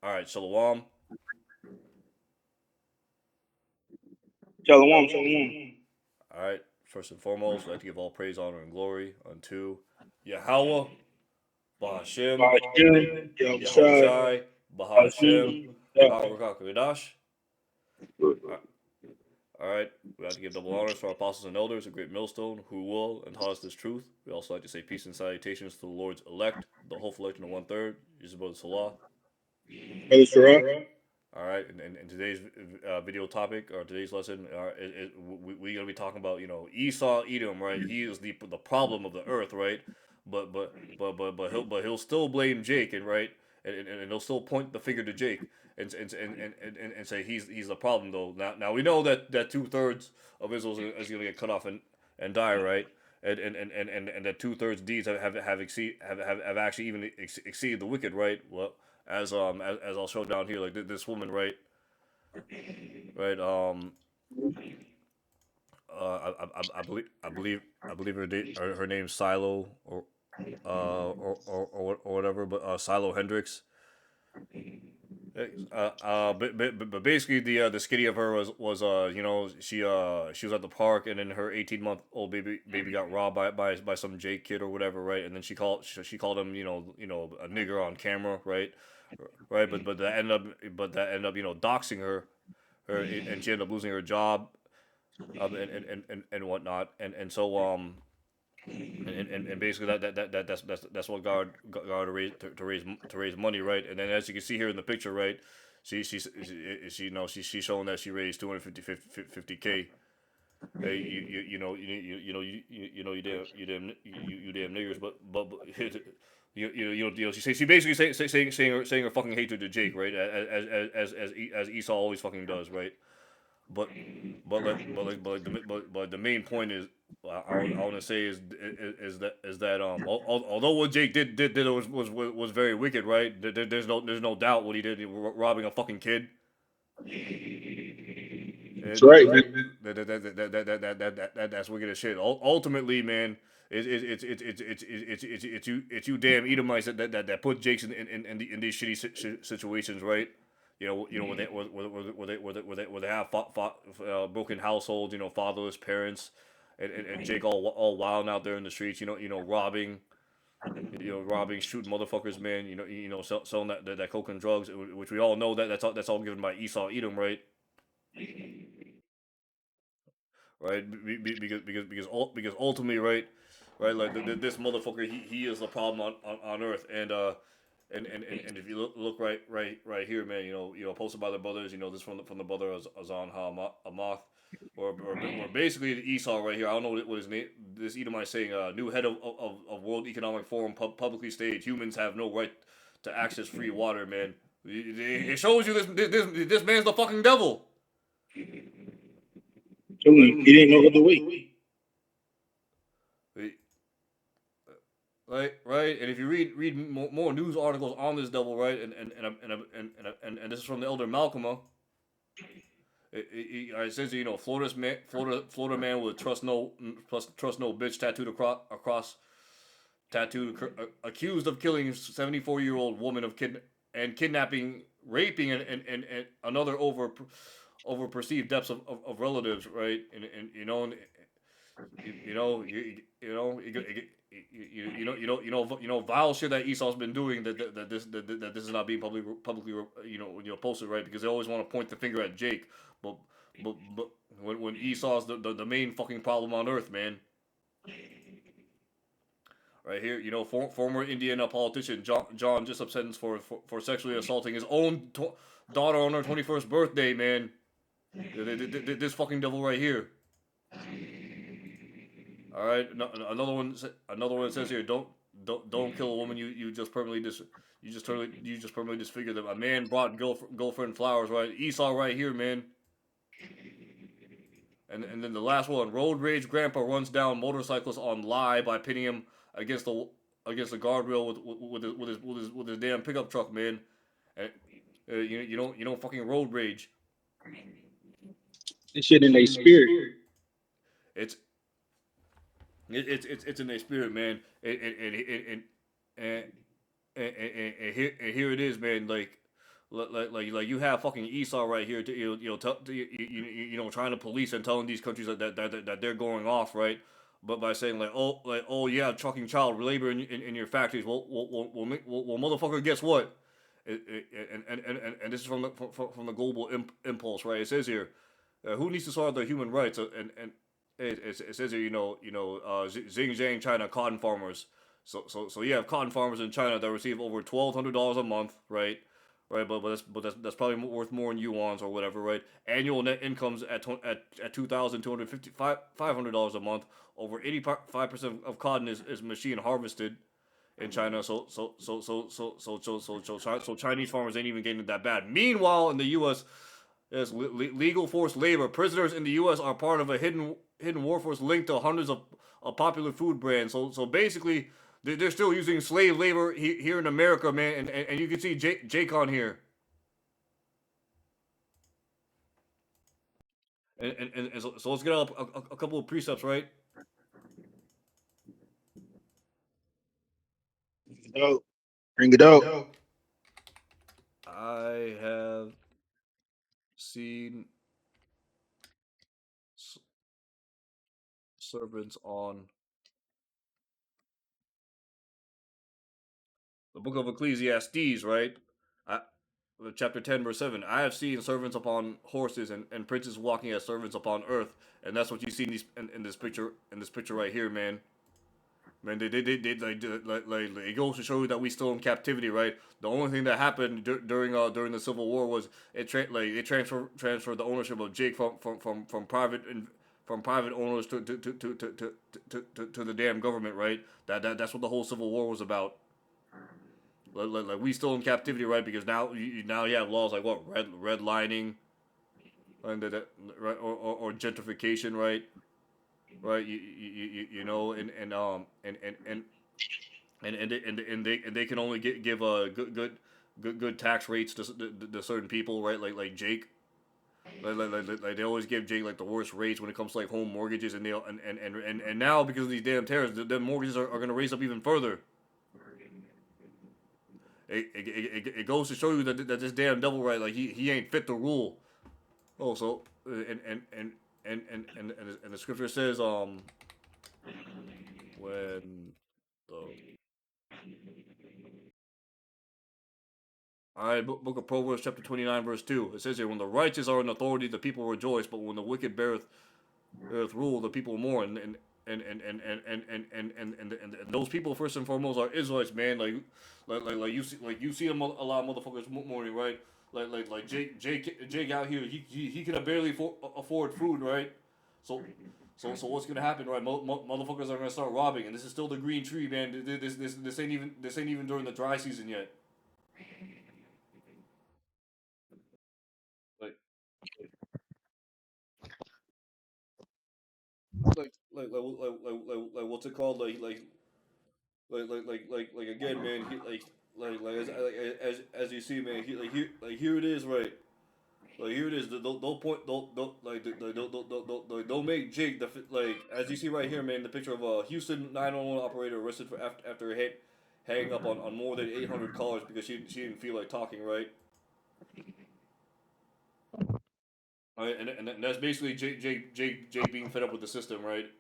All right, Shalom. Shalom, shalom. All right, first and foremost, we'd like to give all praise, honor, and glory unto Yahweh, Bahashem, Ba'ashem, Yahweh Yahushai, Shai, Bahashem, Ba'ashem, yeah. Barakakadash. All right, we like to give double honors to our apostles and elders, a great millstone, who will and taught us this truth. We also like to say peace and salutations to the Lord's elect, the hopeful elect in the 1/3, Isabel Salah. Brother Sarah. All right, and today's video topic or today's lesson, we're gonna be talking about Esau, Edom, right? He is the problem of the earth, right? But he'll still blame Jake, and right, and he'll still point the finger to Jake, and say he's the problem though. Now we know that 2/3 of Israel is gonna get cut off and die, right? And that 2/3 deeds have actually even exceeded the wicked, right? Well, as I'll show down here, like this woman, right, right, I believe her name's Silo or whatever, but Silo Hendricks. But basically the skinny of her was she was at the park, and then her 18-month-old baby got robbed by some Jake kid or whatever, right? And then she called him a nigger on camera, right, but that ended up doxing her, and she ended up losing her job, and whatnot, and so and basically that's what got her to raise money, right? And then as you can see here in the picture, right, she's showing that she raised 250k. Hey, you damn niggers, but she basically saying her fucking hatred to Jake, right, as Esau always fucking does, right? But but the main point is, I want to say is that although what Jake did was very wicked, right? There's no doubt what he did, robbing a fucking kid. That's right, man. That's wicked as shit. Ultimately, man, it's you damn Edomites that put Jakes in these shitty situations, right? Where they have broken households, fatherless parents, and Jake all wild out there in the streets, robbing, shooting motherfuckers, man. Selling that coke and drugs, which we all know that's all given by Esau, Edom, right? Right? Because ultimately, right, like this motherfucker, he is the problem on Earth, and if you look right here, man, posted by the brothers, this from the brother Azan Amath, or basically Esau right here. I don't know what his name. This Edomite saying, new head of World Economic Forum publicly stated humans have no right to access free water, man. It shows you this man's the fucking devil. He didn't know other way. Right, and if you read more news articles on this devil, right, and this is from the elder Malcolm. It says Florida man with trust no bitch tattooed accused of killing 74-year-old woman and kidnapping, raping, and another over perceived depths of relatives, right, and vile shit that Esau's been doing, that this is not being publicly posted, right? Because they always want to point the finger at Jake, but but when Esau's the main fucking problem on earth, man. Right here, former Indiana politician John Jessup sentenced for sexually assaulting his own daughter on her 21st birthday, man. This fucking devil right here. All right, another one says here, don't kill a woman you just permanently disfigure them. A man brought girlfriend flowers, right? Esau right here, man. And then the last one, road rage grandpa runs down motorcyclist on lie by pitting him against the guardrail with his damn pickup truck, man. And, you don't fucking road rage. This shit in their spirit. It's it's in their spirit, man. And here it is, man. Like you have fucking Esau right here, to, trying to police and telling these countries that they're going off, right? But by saying oh yeah, trucking child labor in your factories. Well, motherfucker, guess what? And this is from the global impulse, right? It says here, who needs to solve the human rights? And it says here, Xinjiang, China, cotton farmers. So you have cotton farmers in China that receive over $1,200 a month, right? Right, but that's probably worth more in yuans or whatever, right? Annual net incomes at $2,255 a month. Over 85% of cotton is machine harvested in China. So Chinese farmers ain't even getting that bad. Meanwhile, in the U.S., yes, legal forced labor. Prisoners in the U.S. are part of a hidden workforce linked to hundreds of popular food brands. So basically, they're still using slave labor here in America, man. And you can see Jake on here. So let's get up a couple of precepts, right? Oh, bring it out. I have seen servants on the book of Ecclesiastes, right? I, chapter 10, verse 7. I have seen servants upon horses and princes walking as servants upon earth. And that's what you see in this picture right here, man. Man, it goes to show you that we still in captivity, right? The only thing that happened during the Civil War was they transferred the ownership of Jake from private owners to the damn government, right? That's what the whole Civil War was about. Like we still in captivity, right? Because now you have laws like what redlining and right, or gentrification, right? Right, you know, and they can only give a good tax rates to certain people, right? Like Jake. Like they always give Jake like the worst rates when it comes to like home mortgages, and and now because of these damn tariffs, the mortgages are going to raise up even further. It goes to show you that this damn devil, right? Like he ain't fit to rule. Oh, so and the scripture says when the all right, book of Proverbs chapter 29 verse 2. It says here, when the righteous are in authority, the people rejoice, but when the wicked beareth rule, the people mourn. And those people first and foremost are Israelites, man. You see a lot of motherfuckers mourning, right? Like Jake out here, he can barely afford food, right? So so what's gonna happen, right? Motherfuckers are gonna start robbing, and this is still the green tree, man. This ain't even during the dry season yet. Like what's it called? Like again, man. He as you see, man. Here it is, right? Like here it is. Don't point. Don't make Jake like as you see right here, man. The picture of a Houston 911 operator arrested for after hanging up on more than 800 callers because she didn't feel like talking, right? Right, and that's basically Jake being fed up with the system, right?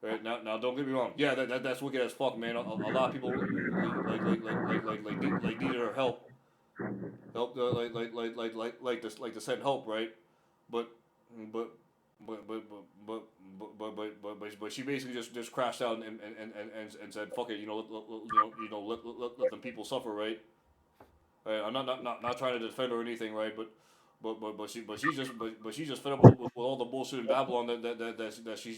Right now, don't get me wrong. Yeah, that's wicked as fuck, man. A lot of people needed her help, to send help, right? But but but she basically just crashed out and said fuck it, let them people suffer, right? Right, I'm not trying to defend her or anything, right? But she's just fed up with all the bullshit in Babylon that she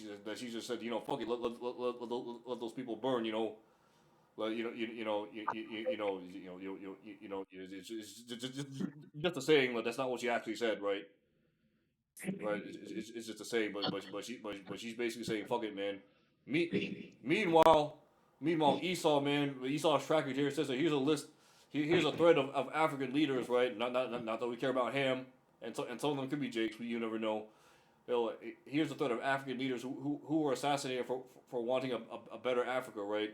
just said, fuck it, let those people burn, like it's just a saying, but that's not what she actually said, right? Right, it's just a saying, but she's basically saying fuck it, man. Me, meanwhile, Esau, man, Esau's tracker here says that here's a list, here's a thread of African leaders, right? Not that we care about him, and some of them could be Jakes, but you never know. Here's a thread of African leaders who were assassinated for wanting a better Africa, right?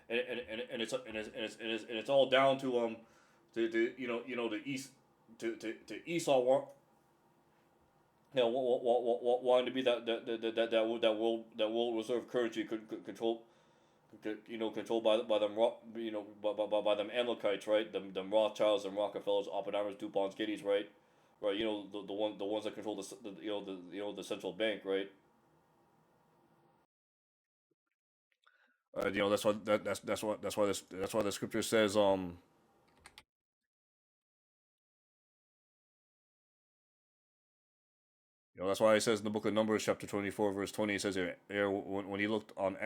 And it's all down to the East to Esau wanted to be that world reserve currency control controlled by them by them Amalekites, right? Them Rothschilds and Rockefellers, Oppenheimers, DuPonts, Gettys, right? Right, the ones that control the central bank, right? That's why that's why the scripture says that's why it says in the book of Numbers chapter 24 verse 20 it says here when he looked on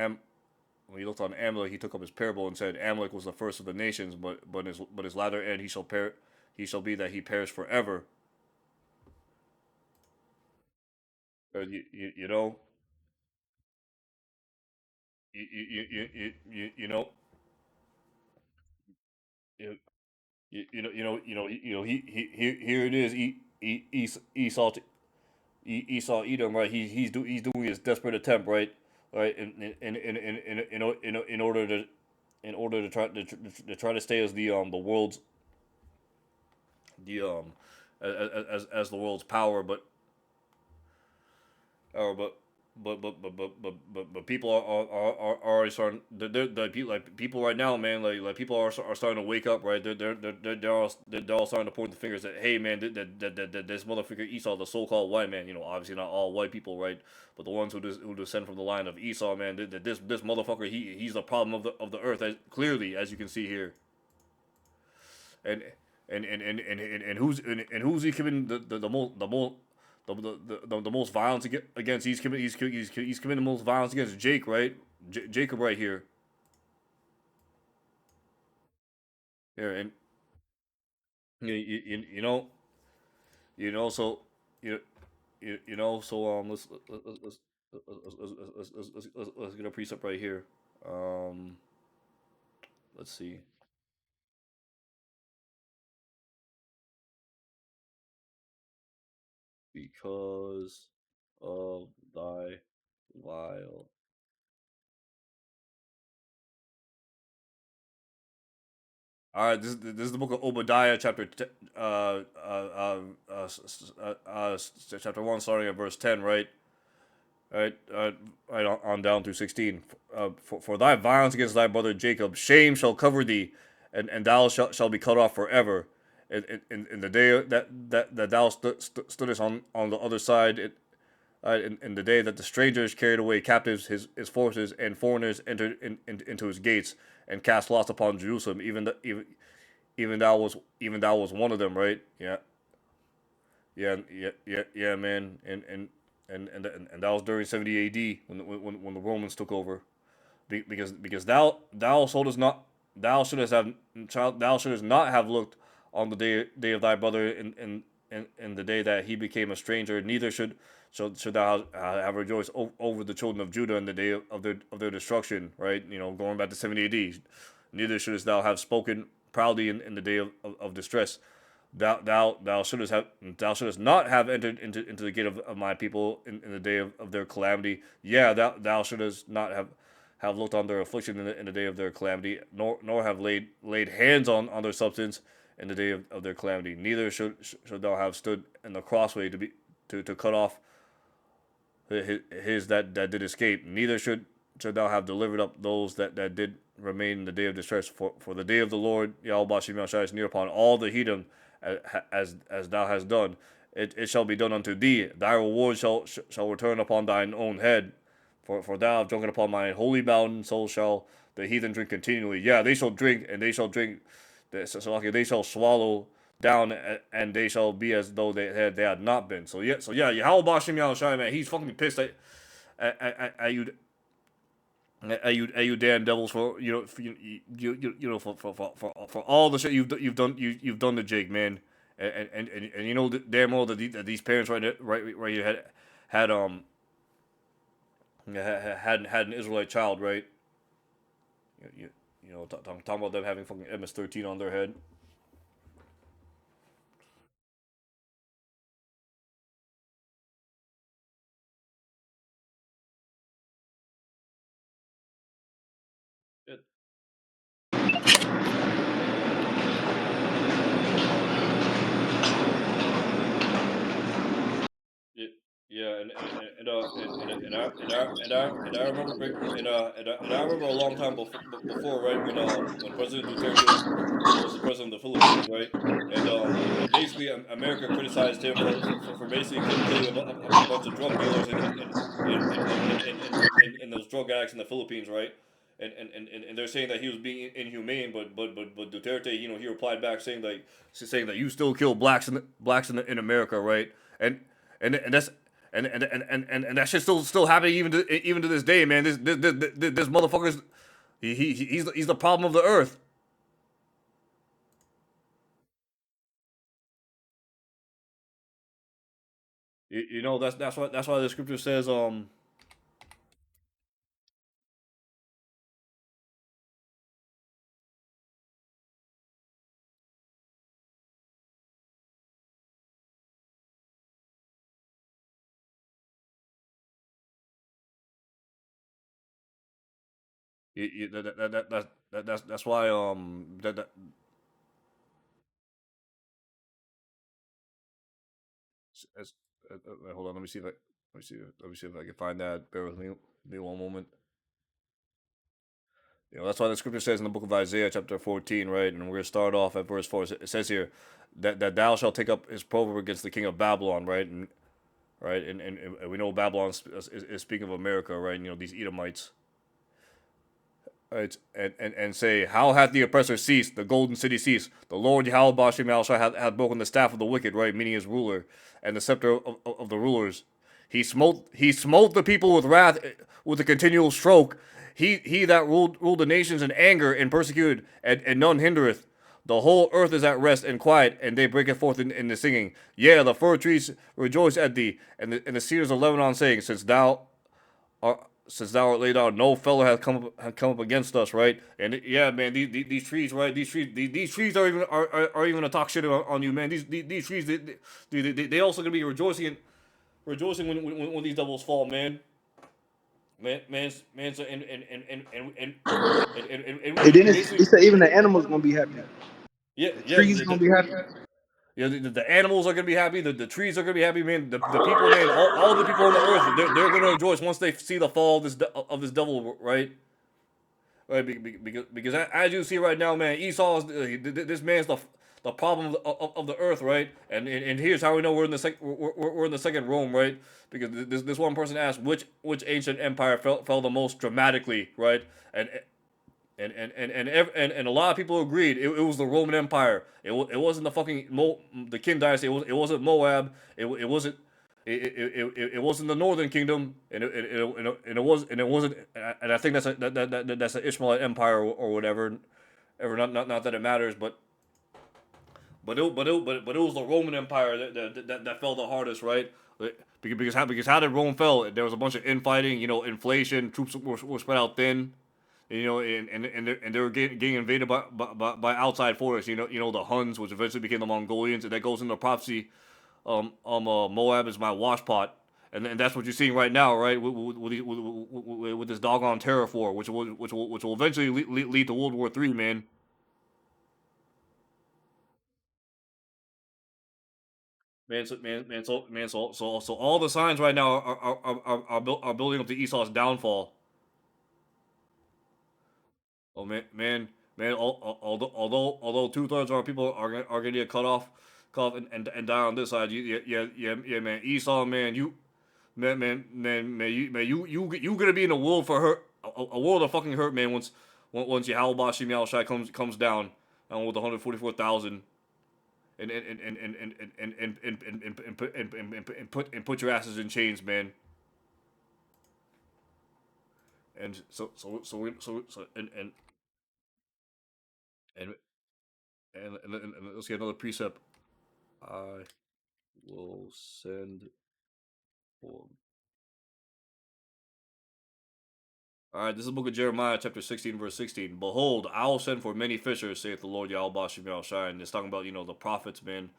when he looked on Amalek, he took up his parable and said, Amalek was the first of the nations, but his latter end he shall be that he perish forever. You know, you know, you, here it is, Esau, Esau Edom, right? He's doing his desperate attempt, right? Right, in order to try to stay as the world's the as the world's power, or but people are already starting. The people like people right now, man. Like people are starting to wake up, right? They're all starting to point the fingers at, hey, man, this motherfucker Esau, the so-called white man. Obviously not all white people, right? But the ones who descend from the line of Esau, man. This motherfucker, he's the problem of the earth, clearly as you can see here. And who's he committing the most violence against? He's committing the most violence against Jake, right? Jacob right here. Here and you know so you so let's get a precept right here. Um, let's see. Because of thy vile. All right, this is the book of Obadiah, chapter 1, starting at verse 10, right? Right, right on down through 16. For thy violence against thy brother Jacob, shame shall cover thee, and thou shall be cut off forever. In the day that thou stoodest on the other side, in the day that the strangers carried away captives his forces, and foreigners entered into his gates, and cast lots upon Jerusalem, even thou was one of them, right? Yeah, yeah, man, and that was during 70 A.D. when the Romans took over, because thou shouldest not thou shouldest not have looked on the day of thy brother in the day that he became a stranger, neither should thou have rejoiced over the children of Judah in the day of their destruction, right? Going back to 70 A.D. Neither shouldest thou have spoken proudly in the day of distress. Thou shouldest not have entered into the gate of my people in the day of their calamity. Yeah, thou shouldest not have looked on their affliction in the day of their calamity, nor have laid hands on their substance in the day of their calamity. Neither should thou have stood in the crossway to cut off his that did escape. Neither should thou have delivered up those that did remain in the day of distress. For the day of the Lord Yahweh Shem Yahshai is near upon all the heathen, as thou hast done. It shall be done unto thee. Thy reward shall return upon thine own head. For thou hast drunken upon my holy mountain, so shall the heathen drink continually. Yeah, they shall drink, and they shall drink. They shall swallow down, and they shall be as though they had not been. So yeah, Yahweh Bashim Yahushai, man, he's fucking pissed at you, you damn devils, for for all the shit you've done to Jake, man. And damn well that these parents right here had had an Israelite child, right? Talking about them having fucking MS-13 on their head. It, and I remember and I remember a long time before, right, when President Duterte was the president of the Philippines, right, and basically America criticized him for basically killing a bunch of drug dealers and those drug addicts in the Philippines, right. And they're saying that he was being inhumane, but Duterte, he replied back saying that you still kill blacks in America, right? And that's and that shit's still happening even to this day, man. This motherfucker's he's the problem of the earth. That's why the scripture says that's why as, hold on, let me see if I can find that. Bear with me one moment. That's why the scripture says in the book of Isaiah, chapter 14, right? And we're gonna start off at verse 4. It says here that thou shalt take up his proverb against the king of Babylon, right? And we know Babylon is speaking of America, right? These Edomites, right? And say, how hath the oppressor ceased, the golden city ceased? The Lord Yahweh Bashim Yahushua hath broken the staff of the wicked, right? Meaning his ruler, and the scepter of the rulers. He smote the people with wrath, with a continual stroke. He that ruled the nations in anger and persecuted, and none hindereth. The whole earth is at rest and quiet, and they break it forth in the singing. Yeah, the fir trees rejoice at thee, and the cedars of Lebanon saying, since thou art laid out, no fellow hath come up against us, right? And yeah, man, these trees, right? These trees are even to talk shit on you, man. These trees, they also gonna be rejoicing when these devils fall, man. Man, so And then and it basically, said even the animals gonna be happy. yeah, The yeah, trees gonna be happy. the animals are gonna be happy. The trees are gonna be happy, man. The people, man, all the people on the earth, they're gonna rejoice once they see the fall of this devil, right? Right, because as you see right now, man, Esau this man's the problem of the earth, right? And here's how we know we're in the second Rome, right? Because this one person asked which ancient empire fell the most dramatically, right? And a lot of people agreed it was the Roman Empire. It wasn't the Kim dynasty. It wasn't Moab. It wasn't it wasn't the Northern Kingdom, and it wasn't. And I think that's an Ishmaelite Empire or whatever. Not that it matters, but it was the Roman Empire that fell the hardest, right? Because how did Rome fell? There was a bunch of infighting, inflation, troops were spread out thin, and they were getting invaded by outside forces. The Huns, which eventually became the Mongolians, and that goes into prophecy. Moab is my washpot, and that's what you're seeing right now, right? With this doggone terror which will eventually lead to World War III, man. So all the signs right now are building up to Esau's downfall. Oh man, although 2/3 of our people are gonna get cut off and die on this side. Yeah, man. Esau, man, you gonna be in a world for hurt, a world of fucking hurt, man. Once Yahweh Bashim Yahushai comes down, with 144,000, and put your asses in chains, man. And and let's get another precept. I will send for. All right, this is the book of Jeremiah, chapter 16, verse 16. Behold, I will send for many fishers, saith the Lord Yahweh Bashim Yahushai. And it's talking about, the prophets, man,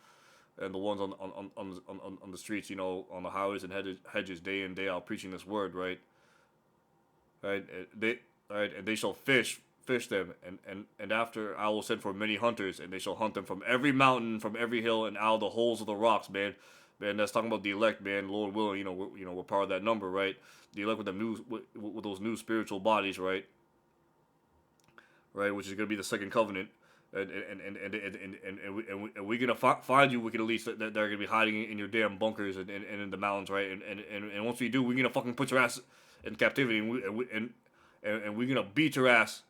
and the ones on the streets, on the highways and hedges, day in, day out, preaching this word, right? Right? And they shall fish them, and after I will send for many hunters, and they shall hunt them from every mountain, from every hill, and out of the holes of the rocks, man. man. That's talking about the elect, man. Lord willing, we're part of that number, right? The elect with the new with those new spiritual bodies, right? Right, which is going to be the second covenant. And we're gonna find you wicked elites that are gonna be hiding in your damn bunkers and in the mountains, right? And once we do, we're gonna fucking put your ass in captivity, and we're gonna beat your ass.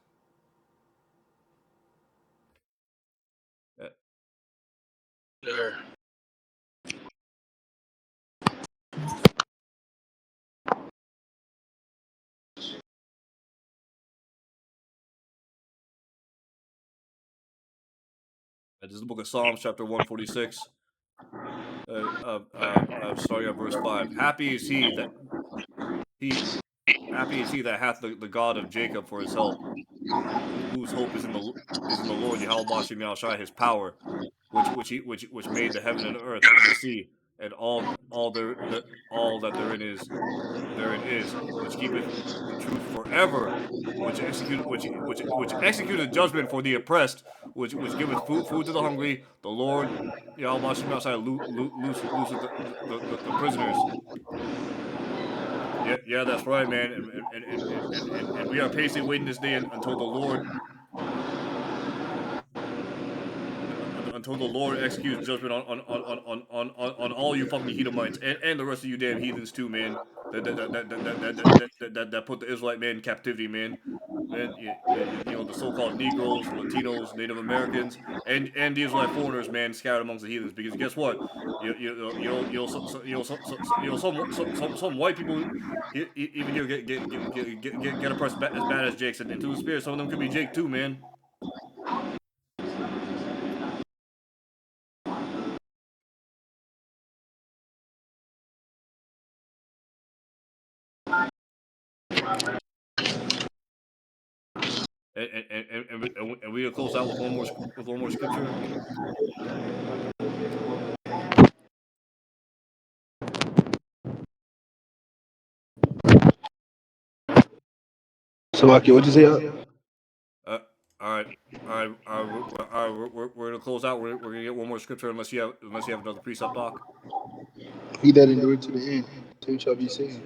Uh, Sure. This is the book of Psalms, chapter 146, starting at verse 5. He happy is he that hath the God of Jacob for his help, whose hope is in the Lord Yahweh Bashim Yahushai, his power, which made the heaven and the earth and the sea and all that therein is, which keepeth the truth forever, which executed judgment for the oppressed, which giveth food to the hungry. The Lord Yahweh Bashim Yahushai looses the prisoners. Yeah, yeah, that's right, man. And we are patiently waiting this day until the Lord until the Lord executes judgment on all you fucking Edomites and the rest of you damn heathens too, man. That put the Israelite man in captivity, man. Man, the so-called Negroes, Latinos, Native Americans, and the Israelite foreigners, man, scattered amongst the heathens. Because guess what? Some white people, even here, get oppressed as bad as Jake's, and to the spirit, some of them could be Jake too, man. And we'll close out with one more scripture. So, Aki, what'd you say? Uh, all right, we're gonna close out. We're gonna get one more scripture unless you have another precept, Doc. He that endured to the end, him shall be saved.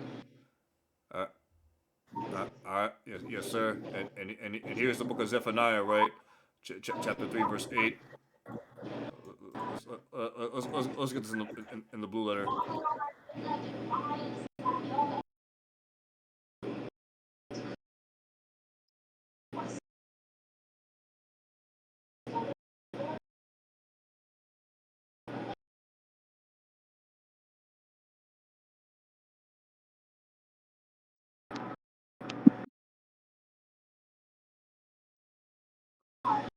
Uh, all right, yes, sir. And here's the book of Zephaniah, right? Chapter 3, verse 8. Let's get this in the blue letter.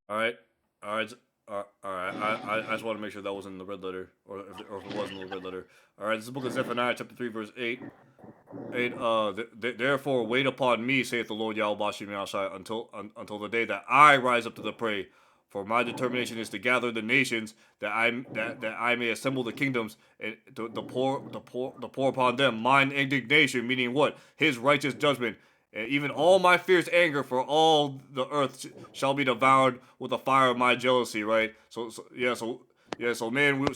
All right, all right. All right, I just want to make sure that was in the red letter, or if it wasn't in the red letter. All right, this is the book of Zephaniah, chapter 3, verse 8. Therefore wait upon me, saith the Lord Yahweh Bashim Yahushai, until the day that I rise up to the prey. For my determination is to gather the nations, that I may assemble the kingdoms, and the pour upon them mine indignation, meaning what? His righteous judgment. And even all my fierce anger for all the earth shall be devoured with the fire of my jealousy, right? So man, we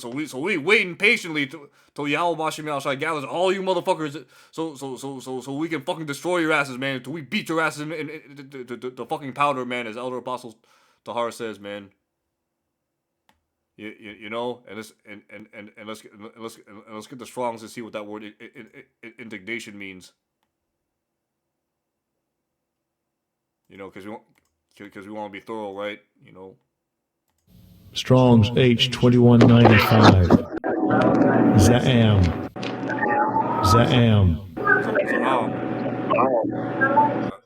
waiting patiently till Yahweh Bashim Yahushai gathers all you motherfuckers, so we can fucking destroy your asses, man. Till we beat your asses in the fucking powder, man. As Elder Apostle Tahar says, man. You know, let's get the Strongs to see what that word indignation means. You know, because we want to be thorough, right? You know. Strong's H2195. Zaam. Zaam. Zaam.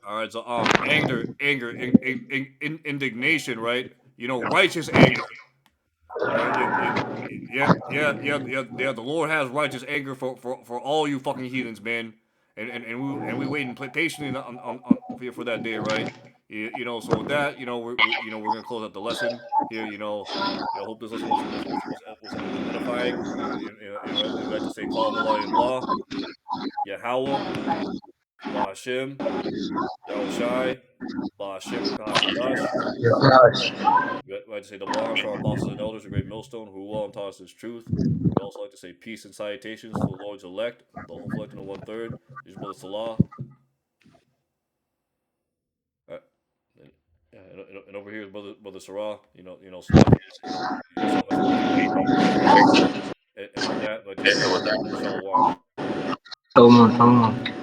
All right, so anger, indignation, right? You know, righteous anger. Yeah. The Lord has righteous anger for all you fucking heathens, man. And we waiting patiently for that day, right? So with that, we're gonna close out the lesson here. I hope this lesson was edifying. We like to say, call him Allah Allah, Yahweh, Ba'Hashem, Yahushai, Ba'Hashem Kadash. Yes, We like to say the bars for our apostles and elders, a great millstone, who well and taught us his truth. We also like to say peace and salutations to the Lord's elect, the whole collection of 1/3. His brother Salah. Uh, and, yeah, and over here is brother Sarah. Salah. That's my and with that, I'd like to say, Shalom. Shalom, shalom.